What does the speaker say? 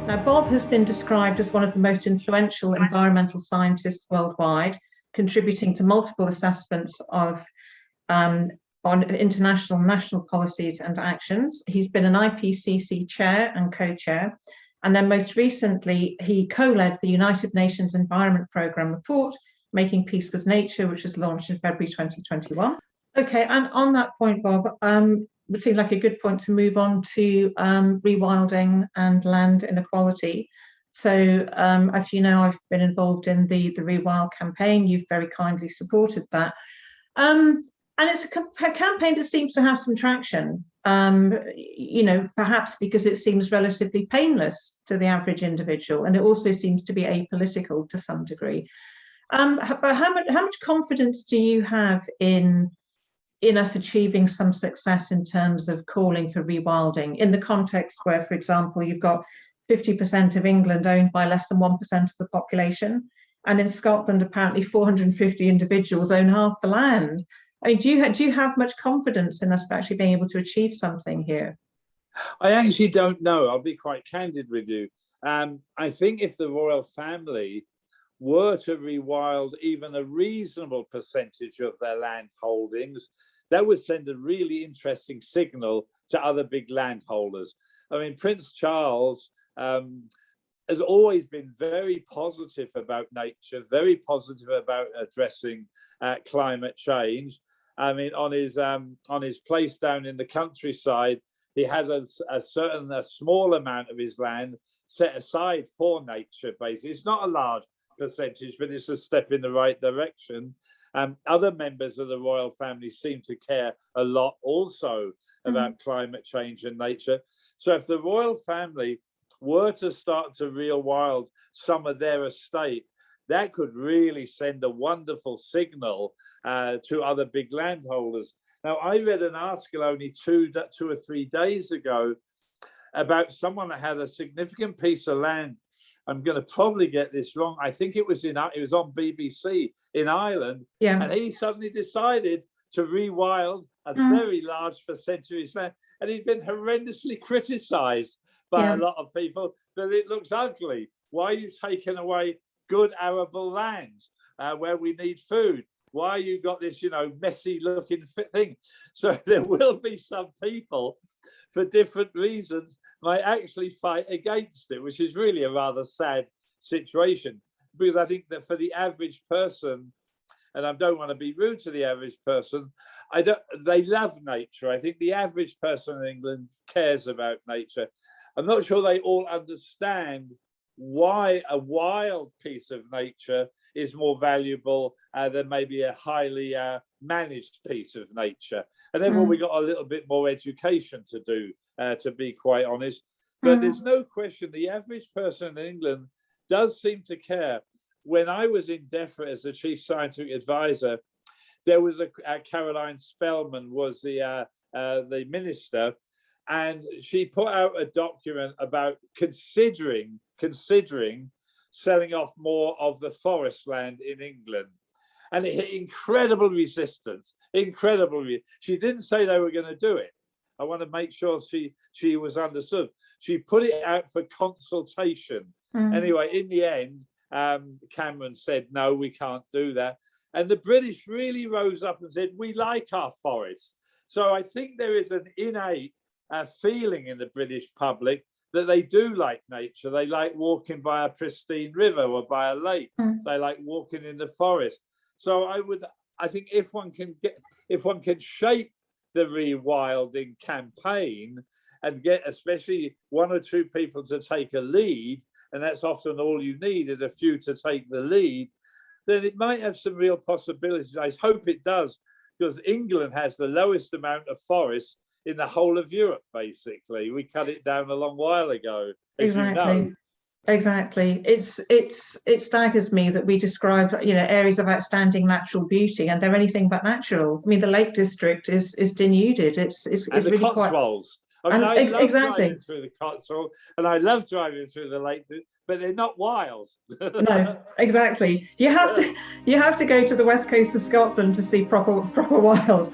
Now, Bob has been described as one of the most influential environmental scientists worldwide, contributing to multiple assessments of on international and national policies and actions. He's been an IPCC chair and co-chair, and then most recently, he co-led the United Nations Environment Programme report, Making Peace with Nature, which was launched in February 2021. Okay, and on that point, Bob, would seem like a good point to move on to rewilding and land inequality. So, as you know, I've been involved in the Rewild campaign. You've very kindly supported that. And it's a campaign that seems to have some traction, you know, perhaps because it seems relatively painless to the average individual, and it also seems to be apolitical to some degree. But how much confidence do you have in us achieving some success in terms of calling for rewilding in the context where, for example, you've got 50% of England owned by less than 1% of the population, and in Scotland, apparently 450 individuals own half the land? I mean, do you have much confidence in us actually being able to achieve something here? I actually don't know. I'll be quite candid with you. I think if the royal family were to rewild even a reasonable percentage of their land holdings, that would send a really interesting signal to other big landholders. I mean, Prince Charles has always been very positive about nature, very positive about addressing climate change. I mean, on his place down in the countryside, he has a small amount of his land set aside for nature. Basically, it's not a large percentage, but it's a step in the right direction. Other members of the royal family seem to care a lot also about climate change and nature. So if the royal family were to start to rewild some of their estate, that could really send a wonderful signal to other big landholders. Now, I read an article only two or 3 days ago about someone that had a significant piece of land. I'm going to probably get this wrong. I think it was on BBC in Ireland, and he suddenly decided to rewild a very large percentage of his land, and he's been horrendously criticised by a lot of people that it looks ugly. Why are you taking away good arable land where we need food? Why you got this, you know, messy looking thing? So there will be some people, for different reasons, might actually fight against it, which is really a rather sad situation. Because I think that for the average person, and I don't want to be rude to the average person, they love nature. I think the average person in England cares about nature. I'm not sure they all understand why a wild piece of nature is more valuable than maybe a highly managed piece of nature. And therefore we got a little bit more education to do, to be quite honest. But there's no question the average person in England does seem to care. When I was in DEFRA as the chief scientific advisor, there was Caroline Spellman was the minister, and she put out a document about considering selling off more of the forest land in England. And it hit incredible resistance, She didn't say they were going to do it. I want to make sure she was understood. She put it out for consultation. Anyway, in the end, Cameron said, no, we can't do that. And the British really rose up and said, we like our forests. So I think there is an innate feeling in the British public that they do like nature. They like walking by a pristine river or by a lake. They like walking in the forest. So I think if one can shape the rewilding campaign and get especially 1 or 2 people to take a lead, and that's often all you need is a few to take the lead, then it might have some real possibilities. I hope it does, because England has the lowest amount of forests in the whole of Europe, basically. We cut it down a long while ago, as you know. Exactly. It staggers me that we describe, you know, areas of outstanding natural beauty, and they're anything but natural. I mean, the Lake District is denuded. It's and the really Cotswolds. I mean, I love driving through the Cotswolds, and I love driving through the Lake, but they're not wild. No, exactly. You have to go to the west coast of Scotland to see proper wild.